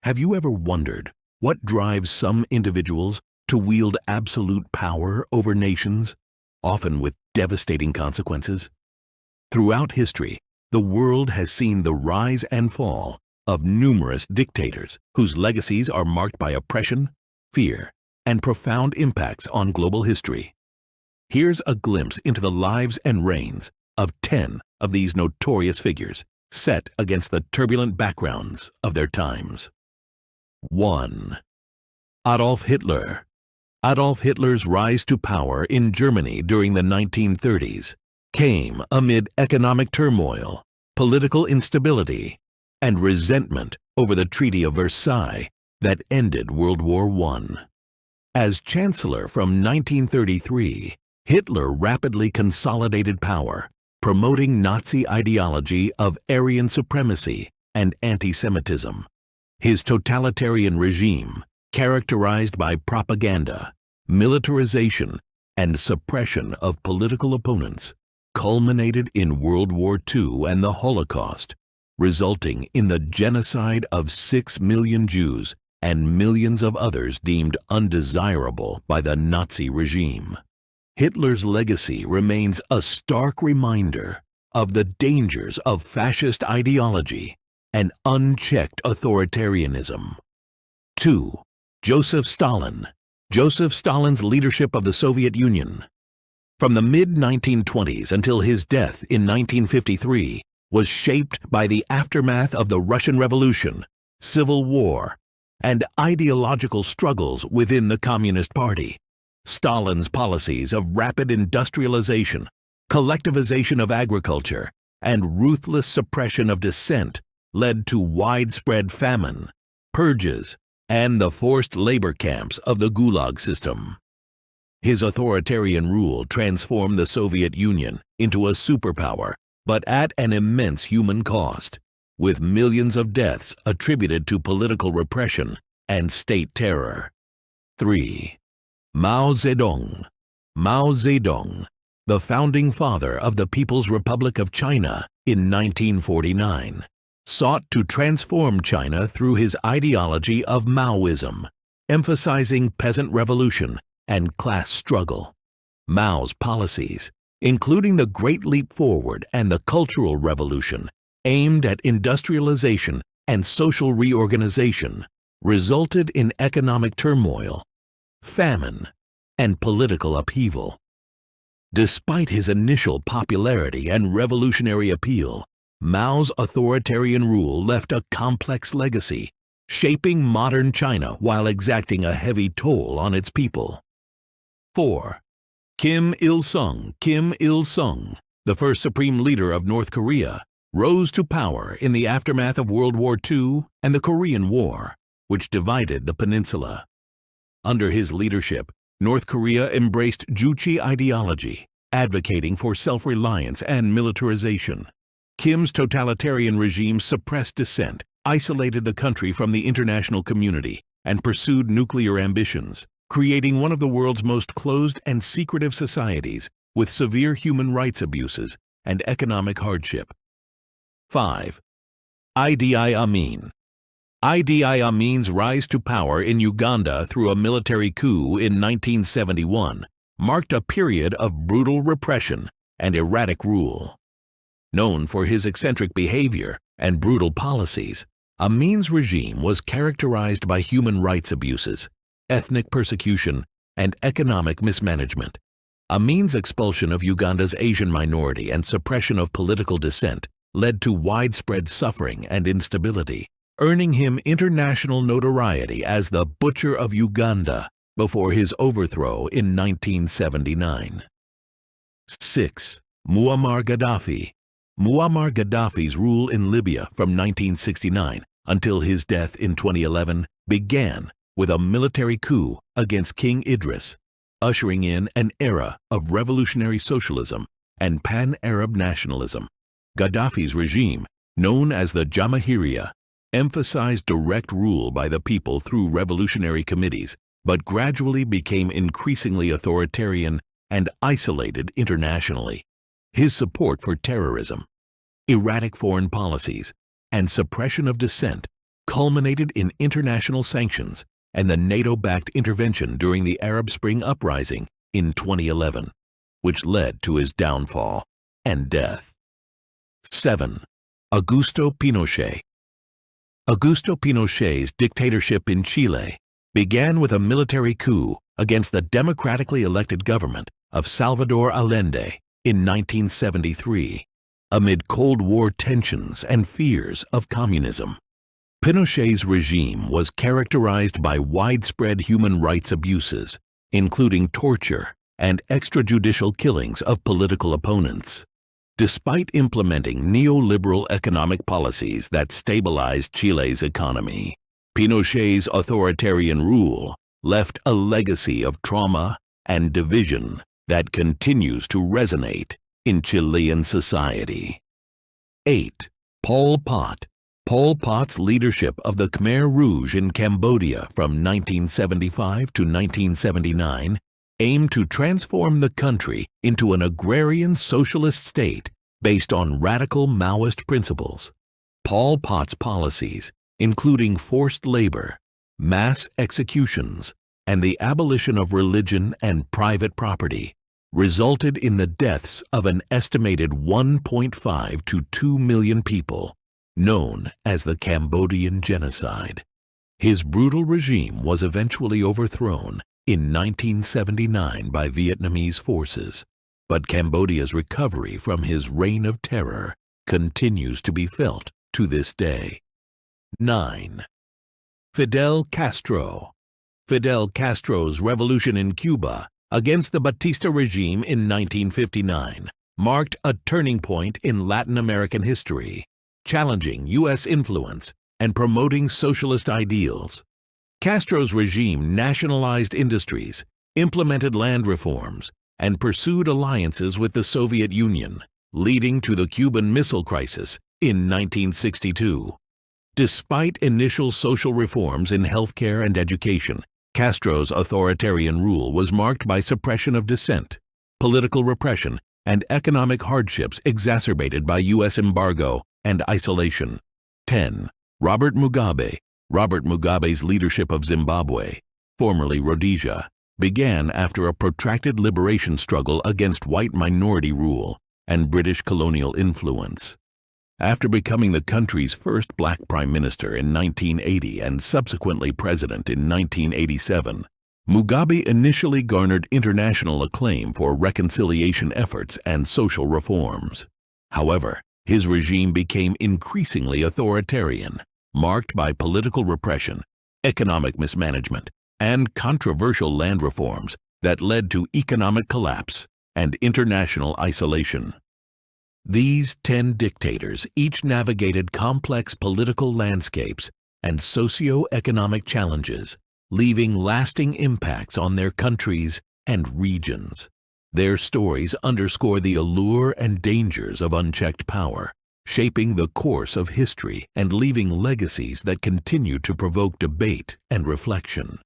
Have you ever wondered what drives some individuals to wield absolute power over nations, often with devastating consequences? Throughout history, the world has seen the rise and fall of numerous dictators whose legacies are marked by oppression, fear, and profound impacts on global history. Here's a glimpse into the lives and reigns of 10 of these notorious figures, set against the turbulent backgrounds of their times. 1. Adolf Hitler. Adolf Hitler's rise to power in Germany during the 1930s came amid economic turmoil, political instability, and resentment over the Treaty of Versailles that ended World War I. As Chancellor from 1933, Hitler rapidly consolidated power, promoting Nazi ideology of Aryan supremacy and anti-Semitism. His totalitarian regime, characterized by propaganda, militarization, and suppression of political opponents, culminated in World War II and the Holocaust, resulting in the genocide of 6 million Jews and millions of others deemed undesirable by the Nazi regime. Hitler's legacy remains a stark reminder of the dangers of fascist ideology and unchecked authoritarianism. 2. Joseph Stalin. Joseph Stalin's leadership of the Soviet Union, from the mid-1920s until his death in 1953, was shaped by the aftermath of the Russian Revolution, Civil War, and ideological struggles within the Communist Party. Stalin's policies of rapid industrialization, collectivization of agriculture, and ruthless suppression of dissent led to widespread famine, purges, and the forced labor camps of the Gulag system. His authoritarian rule transformed the Soviet Union into a superpower, but at an immense human cost, with millions of deaths attributed to political repression and state terror. 3. Mao Zedong. Mao Zedong, the founding father of the People's Republic of China in 1949, sought to transform China through his ideology of Maoism, emphasizing peasant revolution and class struggle. Mao's policies, including the Great Leap Forward and the Cultural Revolution, aimed at industrialization and social reorganization, resulted in economic turmoil, famine, and political upheaval. Despite his initial popularity and revolutionary appeal, Mao's authoritarian rule left a complex legacy, shaping modern China while exacting a heavy toll on its people. 4. Kim Il-sung. Kim Il-sung, the first supreme leader of North Korea, rose to power in the aftermath of World War II and the Korean War, which divided the peninsula. Under his leadership, North Korea embraced Juche ideology, advocating for self-reliance and militarization. Kim's totalitarian regime suppressed dissent, isolated the country from the international community, and pursued nuclear ambitions, creating one of the world's most closed and secretive societies with severe human rights abuses and economic hardship. 5. Idi Amin. Idi Amin's rise to power in Uganda through a military coup in 1971 marked a period of brutal repression and erratic rule. Known for his eccentric behavior and brutal policies, Amin's regime was characterized by human rights abuses, ethnic persecution, and economic mismanagement. Amin's expulsion of Uganda's Asian minority and suppression of political dissent led to widespread suffering and instability, earning him international notoriety as the Butcher of Uganda before his overthrow in 1979. 6. Muammar Gaddafi. Muammar Gaddafi's rule in Libya from 1969 until his death in 2011 began with a military coup against King Idris, ushering in an era of revolutionary socialism and pan-Arab nationalism. Gaddafi's regime, known as the Jamahiriya, emphasized direct rule by the people through revolutionary committees, but gradually became increasingly authoritarian and isolated internationally. His support for terrorism, erratic foreign policies, and suppression of dissent culminated in international sanctions and the NATO-backed intervention during the Arab Spring uprising in 2011, which led to his downfall and death. 7. Augusto Pinochet. Augusto Pinochet's dictatorship in Chile began with a military coup against the democratically elected government of Salvador Allende in 1973, amid Cold War tensions and fears of communism. Pinochet's regime was characterized by widespread human rights abuses, including torture and extrajudicial killings of political opponents. Despite implementing neoliberal economic policies that stabilized Chile's economy, Pinochet's authoritarian rule left a legacy of trauma and division that continues to resonate in Chilean society. 8. Pol Pot. Pol Pot's leadership of the Khmer Rouge in Cambodia from 1975 to 1979 aimed to transform the country into an agrarian socialist state based on radical Maoist principles. Pol Pot's policies, including forced labor, mass executions, and the abolition of religion and private property, resulted in the deaths of an estimated 1.5 to 2 million people, known as the Cambodian Genocide. His brutal regime was eventually overthrown in 1979 by Vietnamese forces, but Cambodia's recovery from his reign of terror continues to be felt to this day. 9. Fidel Castro. Fidel Castro's revolution in Cuba against the Batista regime in 1959 marked a turning point in Latin American history, challenging U.S. influence and promoting socialist ideals. Castro's regime nationalized industries, implemented land reforms, and pursued alliances with the Soviet Union, leading to the Cuban Missile Crisis in 1962. Despite initial social reforms in healthcare and education, Castro's authoritarian rule was marked by suppression of dissent, political repression, and economic hardships exacerbated by U.S. embargo and isolation. 10. Robert Mugabe. Robert Mugabe's leadership of Zimbabwe, formerly Rhodesia, began after a protracted liberation struggle against white minority rule and British colonial influence. After becoming the country's first black prime minister in 1980 and subsequently president in 1987, Mugabe initially garnered international acclaim for reconciliation efforts and social reforms. However, his regime became increasingly authoritarian, marked by political repression, economic mismanagement, and controversial land reforms that led to economic collapse and international isolation. These 10 dictators each navigated complex political landscapes and socio-economic challenges, leaving lasting impacts on their countries and regions. Their stories underscore the allure and dangers of unchecked power, shaping the course of history and leaving legacies that continue to provoke debate and reflection.